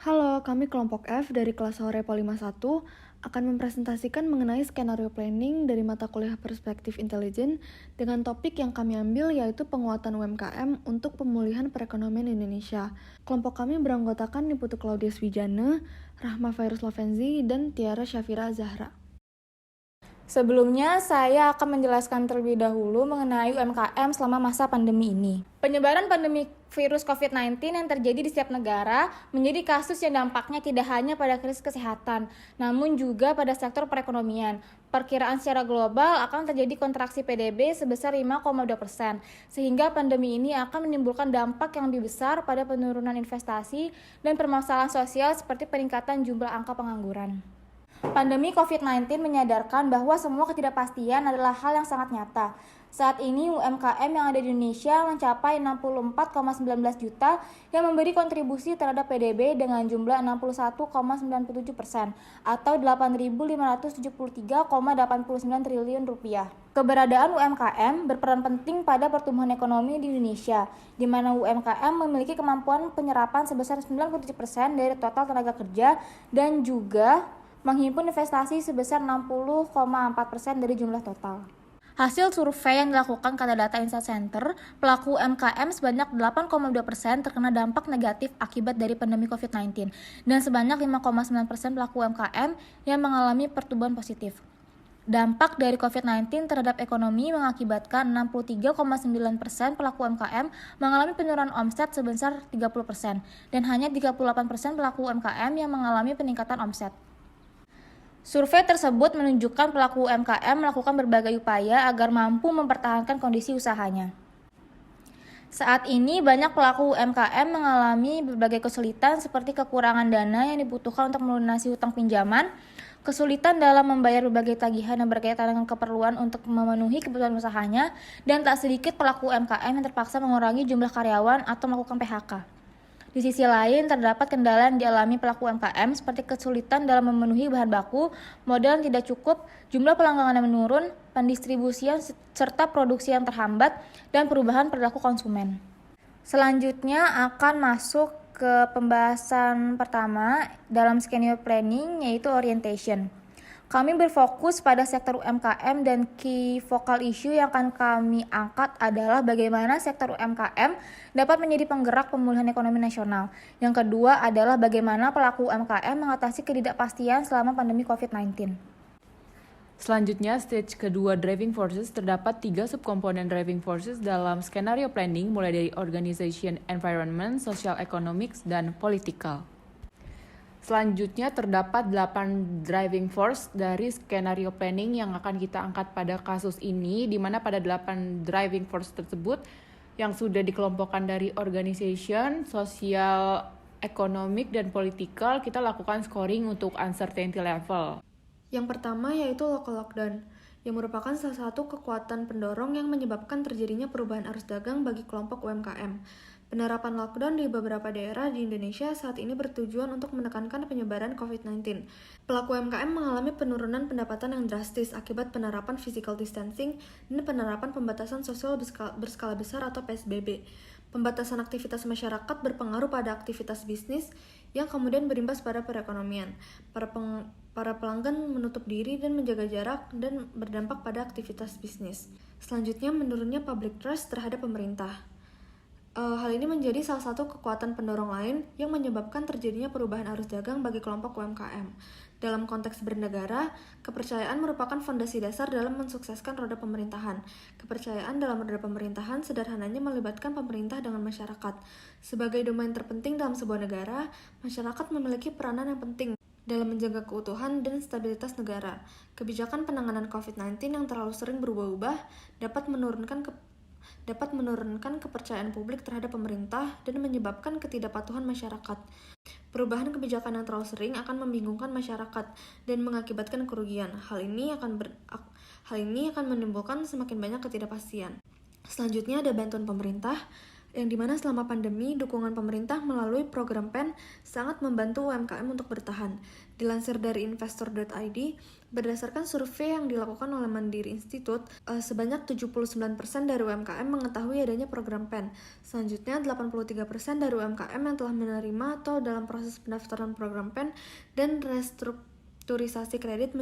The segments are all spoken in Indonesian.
Halo, kami kelompok F dari kelas Horepo 51 akan mempresentasikan mengenai skenario planning dari mata kuliah Perspektif Intelijen dengan topik yang kami ambil yaitu penguatan UMKM untuk pemulihan perekonomian Indonesia. Kelompok kami beranggotakan Niputu Claudius Wijana, Rahma Fairuz Lavenzi, dan Tiara Syafira Zahra. Sebelumnya, saya akan menjelaskan terlebih dahulu mengenai UMKM selama masa pandemi ini. Penyebaran pandemi virus COVID-19 yang terjadi di setiap negara menjadi kasus yang dampaknya tidak hanya pada krisis kesehatan, namun juga pada sektor perekonomian. Perkiraan secara global akan terjadi kontraksi PDB sebesar 5,2%, sehingga pandemi ini akan menimbulkan dampak yang lebih besar pada penurunan investasi dan permasalahan sosial seperti peningkatan jumlah angka pengangguran. Pandemi COVID-19 menyadarkan bahwa semua ketidakpastian adalah hal yang sangat nyata. Saat ini UMKM yang ada di Indonesia mencapai 64,19 juta yang memberi kontribusi terhadap PDB dengan jumlah 61,97% atau 8.573,89 triliun rupiah. Keberadaan UMKM berperan penting pada pertumbuhan ekonomi di Indonesia, di mana UMKM memiliki kemampuan penyerapan sebesar 97% dari total tenaga kerja dan juga menghimpun investasi sebesar 60,4% dari jumlah total. Hasil survei yang dilakukan kata data Insight Center, pelaku UMKM sebanyak 8,2% terkena dampak negatif akibat dari pandemi COVID-19 dan sebanyak 5,9% pelaku UMKM yang mengalami pertumbuhan positif. Dampak dari COVID-19 terhadap ekonomi mengakibatkan 63,9% pelaku UMKM mengalami penurunan omset sebesar 30% dan hanya 38% pelaku UMKM yang mengalami peningkatan omset. Survei tersebut menunjukkan pelaku UMKM melakukan berbagai upaya agar mampu mempertahankan kondisi usahanya. Saat ini banyak pelaku UMKM mengalami berbagai kesulitan seperti kekurangan dana yang dibutuhkan untuk melunasi hutang pinjaman, kesulitan dalam membayar berbagai tagihan yang berkaitan dengan keperluan untuk memenuhi kebutuhan usahanya, dan tak sedikit pelaku UMKM yang terpaksa mengurangi jumlah karyawan atau melakukan PHK. Di sisi lain, terdapat kendala yang dialami pelaku UMKM seperti kesulitan dalam memenuhi bahan baku, modal yang tidak cukup, jumlah pelanggan yang menurun, pendistribusian serta produksi yang terhambat, dan perubahan perilaku konsumen. Selanjutnya akan masuk ke pembahasan pertama dalam skenario planning, yaitu orientation. Kami berfokus pada sektor UMKM dan key focal issue yang akan kami angkat adalah bagaimana sektor UMKM dapat menjadi penggerak pemulihan ekonomi nasional. Yang kedua adalah bagaimana pelaku UMKM mengatasi ketidakpastian selama pandemi COVID-19. Selanjutnya, stage kedua driving forces terdapat 3 subkomponen driving forces dalam skenario planning mulai dari organization, environment, social economics, dan political. Selanjutnya terdapat 8 driving force dari skenario planning yang akan kita angkat pada kasus ini, di mana pada 8 driving force tersebut yang sudah dikelompokkan dari organization, social, economic, dan political, kita lakukan scoring untuk uncertainty level. Yang pertama yaitu local lockdown, yang merupakan salah satu kekuatan pendorong yang menyebabkan terjadinya perubahan arus dagang bagi kelompok UMKM. Penerapan lockdown di beberapa daerah di Indonesia saat ini bertujuan untuk menekankan penyebaran COVID-19. Pelaku UMKM mengalami penurunan pendapatan yang drastis akibat penerapan physical distancing dan penerapan pembatasan sosial berskala besar atau PSBB. Pembatasan aktivitas masyarakat berpengaruh pada aktivitas bisnis yang kemudian berimbas pada perekonomian. Para pelanggan menutup diri dan menjaga jarak dan berdampak pada aktivitas bisnis. Selanjutnya, menurunnya public trust terhadap pemerintah. Hal ini menjadi salah satu kekuatan pendorong lain yang menyebabkan terjadinya perubahan arus dagang bagi kelompok UMKM. Dalam konteks bernegara, kepercayaan merupakan fondasi dasar dalam mensukseskan roda pemerintahan. Kepercayaan dalam roda pemerintahan sederhananya melibatkan pemerintah dengan masyarakat. Sebagai domain terpenting dalam sebuah negara, masyarakat memiliki peranan yang penting dalam menjaga keutuhan dan stabilitas negara. Kebijakan penanganan COVID-19 yang terlalu sering berubah-ubah dapat menurunkan kepercayaan publik terhadap pemerintah dan menyebabkan ketidakpatuhan masyarakat. Perubahan kebijakan yang terlalu sering akan membingungkan masyarakat dan mengakibatkan kerugian. Hal ini akan menimbulkan semakin banyak ketidakpastian. Selanjutnya ada bantuan pemerintah. yang dimana selama pandemi, dukungan pemerintah melalui program PEN sangat membantu UMKM untuk bertahan. Dilansir dari investor.id, berdasarkan survei yang dilakukan oleh Mandiri Institute, sebanyak 79% dari UMKM mengetahui adanya program PEN. Selanjutnya, 83% dari UMKM yang telah menerima atau dalam proses pendaftaran program PEN dan restrukturisasi kredit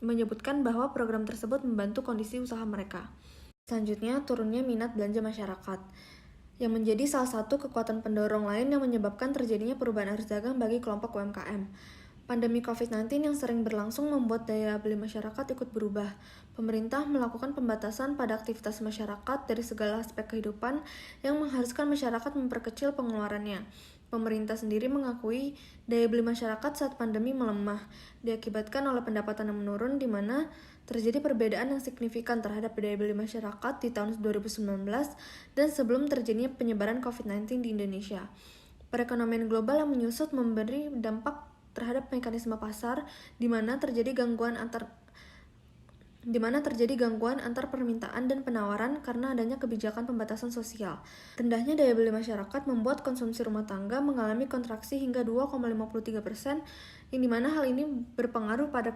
menyebutkan bahwa program tersebut membantu kondisi usaha mereka. Selanjutnya, turunnya minat belanja masyarakat, yang menjadi salah satu kekuatan pendorong lain yang menyebabkan terjadinya perubahan arus dagang bagi kelompok UMKM. Pandemi COVID-19 yang sering berlangsung membuat daya beli masyarakat ikut berubah. Pemerintah melakukan pembatasan pada aktivitas masyarakat dari segala aspek kehidupan yang mengharuskan masyarakat memperkecil pengeluarannya. Pemerintah sendiri mengakui daya beli masyarakat saat pandemi melemah, diakibatkan oleh pendapatan yang menurun di mana terjadi perbedaan yang signifikan terhadap daya beli masyarakat di tahun 2019 dan sebelum terjadinya penyebaran COVID-19 di Indonesia. Perekonomian global yang menyusut memberi dampak terhadap mekanisme pasar di mana terjadi gangguan antar permintaan dan penawaran karena adanya kebijakan pembatasan sosial. Rendahnya daya beli masyarakat membuat konsumsi rumah tangga mengalami kontraksi hingga 2,53%, yang dimana hal ini berpengaruh pada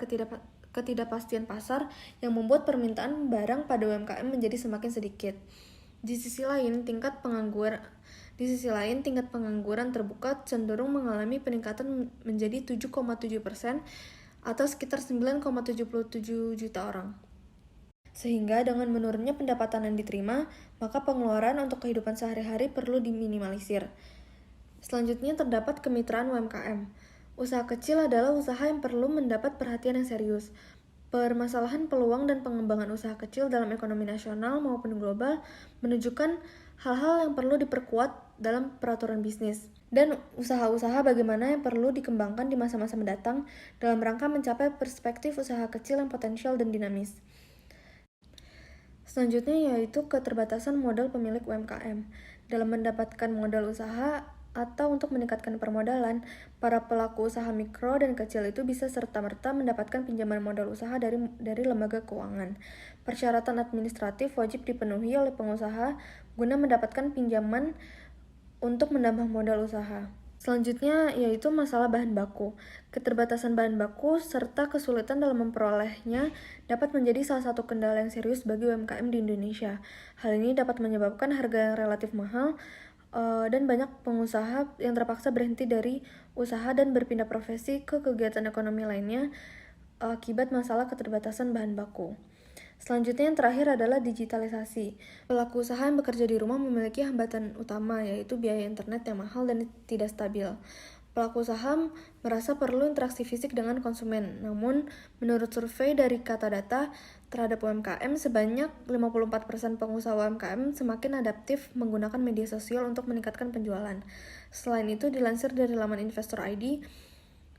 ketidakpastian pasar yang membuat permintaan barang pada UMKM menjadi semakin sedikit. Di sisi lain, tingkat pengangguran terbuka cenderung mengalami peningkatan menjadi 7,7% atau sekitar 9,77 juta orang. Sehingga dengan menurunnya pendapatan yang diterima, maka pengeluaran untuk kehidupan sehari-hari perlu diminimalisir. Selanjutnya terdapat kemitraan UMKM. Usaha kecil adalah usaha yang perlu mendapat perhatian yang serius. Permasalahan peluang dan pengembangan usaha kecil dalam ekonomi nasional maupun global menunjukkan hal-hal yang perlu diperkuat dalam peraturan bisnis dan usaha-usaha bagaimana yang perlu dikembangkan di masa-masa mendatang dalam rangka mencapai perspektif usaha kecil yang potensial dan dinamis. Selanjutnya yaitu keterbatasan modal pemilik UMKM. Dalam mendapatkan modal usaha atau untuk meningkatkan permodalan, para pelaku usaha mikro dan kecil itu bisa serta-merta mendapatkan pinjaman modal usaha dari lembaga keuangan. Persyaratan administratif wajib dipenuhi oleh pengusaha guna mendapatkan pinjaman untuk menambah modal usaha. Selanjutnya yaitu masalah bahan baku. Keterbatasan bahan baku serta kesulitan dalam memperolehnya dapat menjadi salah satu kendala yang serius bagi UMKM di Indonesia. Hal ini dapat menyebabkan harga yang relatif mahal dan banyak pengusaha yang terpaksa berhenti dari usaha dan berpindah profesi ke kegiatan ekonomi lainnya akibat masalah keterbatasan bahan baku. Selanjutnya yang terakhir adalah digitalisasi. Pelaku usaha yang bekerja di rumah memiliki hambatan utama, yaitu biaya internet yang mahal dan tidak stabil. Pelaku usaha merasa perlu interaksi fisik dengan konsumen. Namun, menurut survei dari Katadata terhadap UMKM, sebanyak 54% pengusaha UMKM semakin adaptif menggunakan media sosial untuk meningkatkan penjualan. Selain itu, dilansir dari laman Investor.id,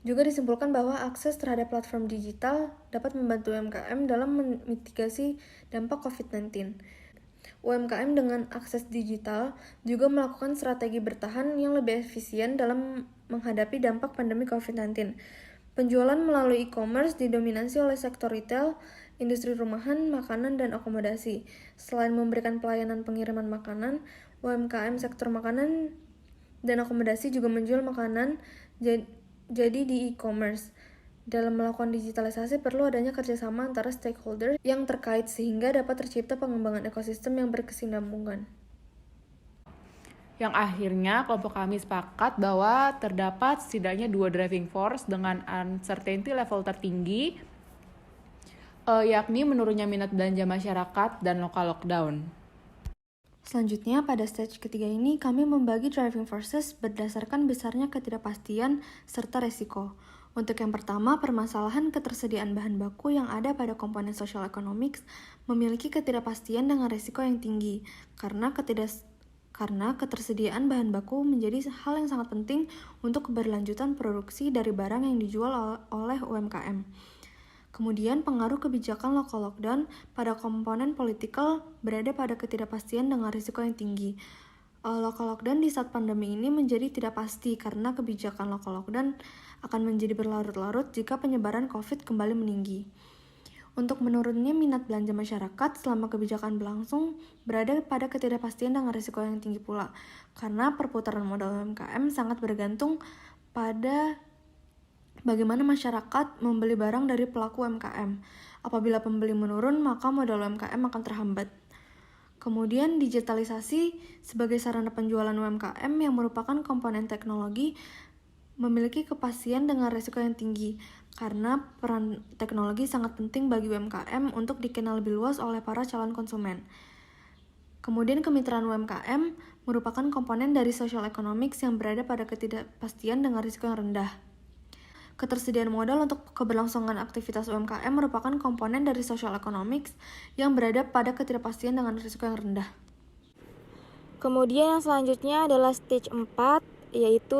juga disimpulkan bahwa akses terhadap platform digital dapat membantu UMKM dalam memitigasi dampak COVID-19. UMKM dengan akses digital juga melakukan strategi bertahan yang lebih efisien dalam menghadapi dampak pandemi COVID-19. Penjualan melalui e-commerce didominasi oleh sektor retail, industri rumahan, makanan, dan akomodasi. Selain memberikan pelayanan pengiriman makanan, UMKM sektor makanan dan akomodasi juga menjual makanan jadi di e-commerce. Dalam melakukan digitalisasi perlu adanya kerjasama antara stakeholder yang terkait sehingga dapat tercipta pengembangan ekosistem yang berkesinambungan. Yang akhirnya kelompok kami sepakat bahwa terdapat setidaknya 2 driving force dengan uncertainty level tertinggi, yakni menurunnya minat belanja masyarakat dan lokal lockdown. Selanjutnya, pada stage ketiga ini, kami membagi driving forces berdasarkan besarnya ketidakpastian serta resiko. Untuk yang pertama, permasalahan ketersediaan bahan baku yang ada pada komponen social economics memiliki ketidakpastian dengan resiko yang tinggi, karena ketersediaan bahan baku menjadi hal yang sangat penting untuk keberlanjutan produksi dari barang yang dijual oleh UMKM. Kemudian, pengaruh kebijakan local lockdown pada komponen politikal berada pada ketidakpastian dengan risiko yang tinggi. Local lockdown di saat pandemi ini menjadi tidak pasti karena kebijakan local lockdown akan menjadi berlarut-larut jika penyebaran COVID kembali meninggi. Untuk menurunnya minat belanja masyarakat selama kebijakan berlangsung berada pada ketidakpastian dengan risiko yang tinggi pula, karena perputaran modal UMKM sangat bergantung pada bagaimana masyarakat membeli barang dari pelaku UMKM. Apabila pembeli menurun, maka modal UMKM akan terhambat. Kemudian digitalisasi sebagai sarana penjualan UMKM yang merupakan komponen teknologi memiliki kepastian dengan risiko yang tinggi, karena peran teknologi sangat penting bagi UMKM untuk dikenal lebih luas oleh para calon konsumen. Kemudian kemitraan UMKM merupakan komponen dari social economics yang berada pada ketidakpastian dengan risiko yang rendah. Ketersediaan modal untuk keberlangsungan aktivitas UMKM merupakan komponen dari social economics yang berada pada ketidakpastian dengan risiko yang rendah. Kemudian yang selanjutnya adalah stage 4, yaitu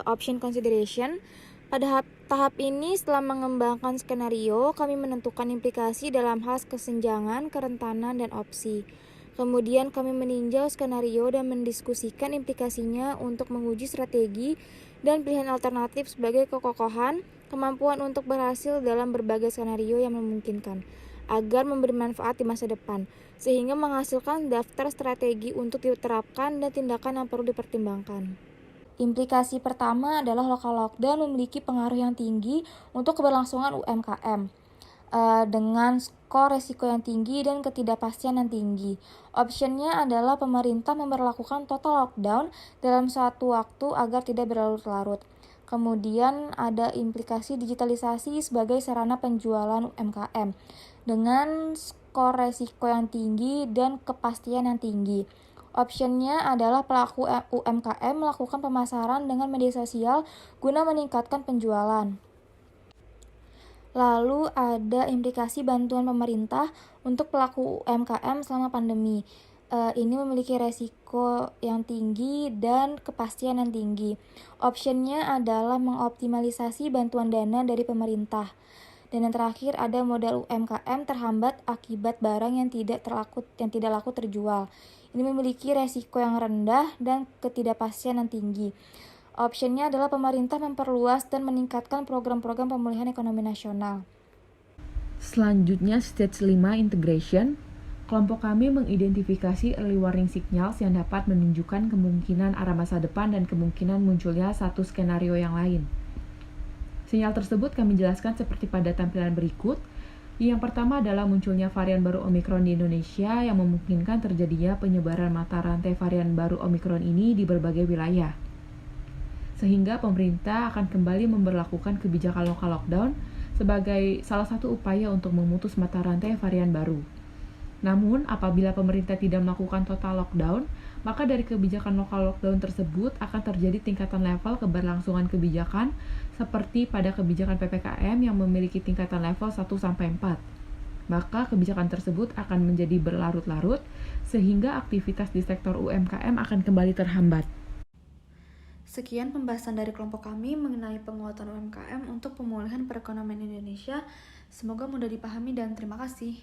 option consideration. Pada tahap ini, setelah mengembangkan skenario, kami menentukan implikasi dalam hal kesenjangan, kerentanan, dan opsi. Kemudian kami meninjau skenario dan mendiskusikan implikasinya untuk menguji strategi dan pilihan alternatif sebagai kekokohan, kemampuan untuk berhasil dalam berbagai skenario yang memungkinkan, agar memberi manfaat di masa depan, sehingga menghasilkan daftar strategi untuk diterapkan dan tindakan yang perlu dipertimbangkan. Implikasi pertama adalah local lockdown memiliki pengaruh yang tinggi untuk keberlangsungan UMKM dengan skor risiko yang tinggi dan ketidakpastian yang tinggi. Optionnya adalah pemerintah memberlakukan total lockdown dalam suatu waktu agar tidak berlarut-larut. Kemudian ada implikasi digitalisasi sebagai sarana penjualan UMKM dengan skor risiko yang tinggi dan kepastian yang tinggi. Optionnya adalah pelaku UMKM melakukan pemasaran dengan media sosial guna meningkatkan penjualan. Lalu ada implikasi bantuan pemerintah untuk pelaku UMKM selama pandemi. Ini memiliki resiko yang tinggi dan kepastian yang tinggi. Optionnya adalah mengoptimalisasi bantuan dana dari pemerintah. Dan yang terakhir ada modal UMKM terhambat akibat barang yang tidak laku terjual. Ini memiliki resiko yang rendah dan ketidakpastian yang tinggi. Optionnya adalah pemerintah memperluas dan meningkatkan program-program pemulihan ekonomi nasional. Selanjutnya stage 5 integration. Kelompok kami mengidentifikasi early warning signals yang dapat menunjukkan kemungkinan arah masa depan dan kemungkinan munculnya satu skenario yang lain. Sinyal tersebut kami jelaskan seperti pada tampilan berikut. Yang pertama adalah munculnya varian baru Omicron di Indonesia yang memungkinkan terjadinya penyebaran mata rantai varian baru Omicron ini di berbagai wilayah. Sehingga pemerintah akan kembali memberlakukan kebijakan lokal lockdown sebagai salah satu upaya untuk memutus mata rantai varian baru. Namun, apabila pemerintah tidak melakukan total lockdown, maka dari kebijakan lokal lockdown tersebut akan terjadi tingkatan level keberlangsungan kebijakan seperti pada kebijakan PPKM yang memiliki tingkatan level 1-4. Maka kebijakan tersebut akan menjadi berlarut-larut sehingga aktivitas di sektor UMKM akan kembali terhambat. Sekian pembahasan dari kelompok kami mengenai penguatan UMKM untuk pemulihan perekonomian Indonesia. Semoga mudah dipahami dan terima kasih.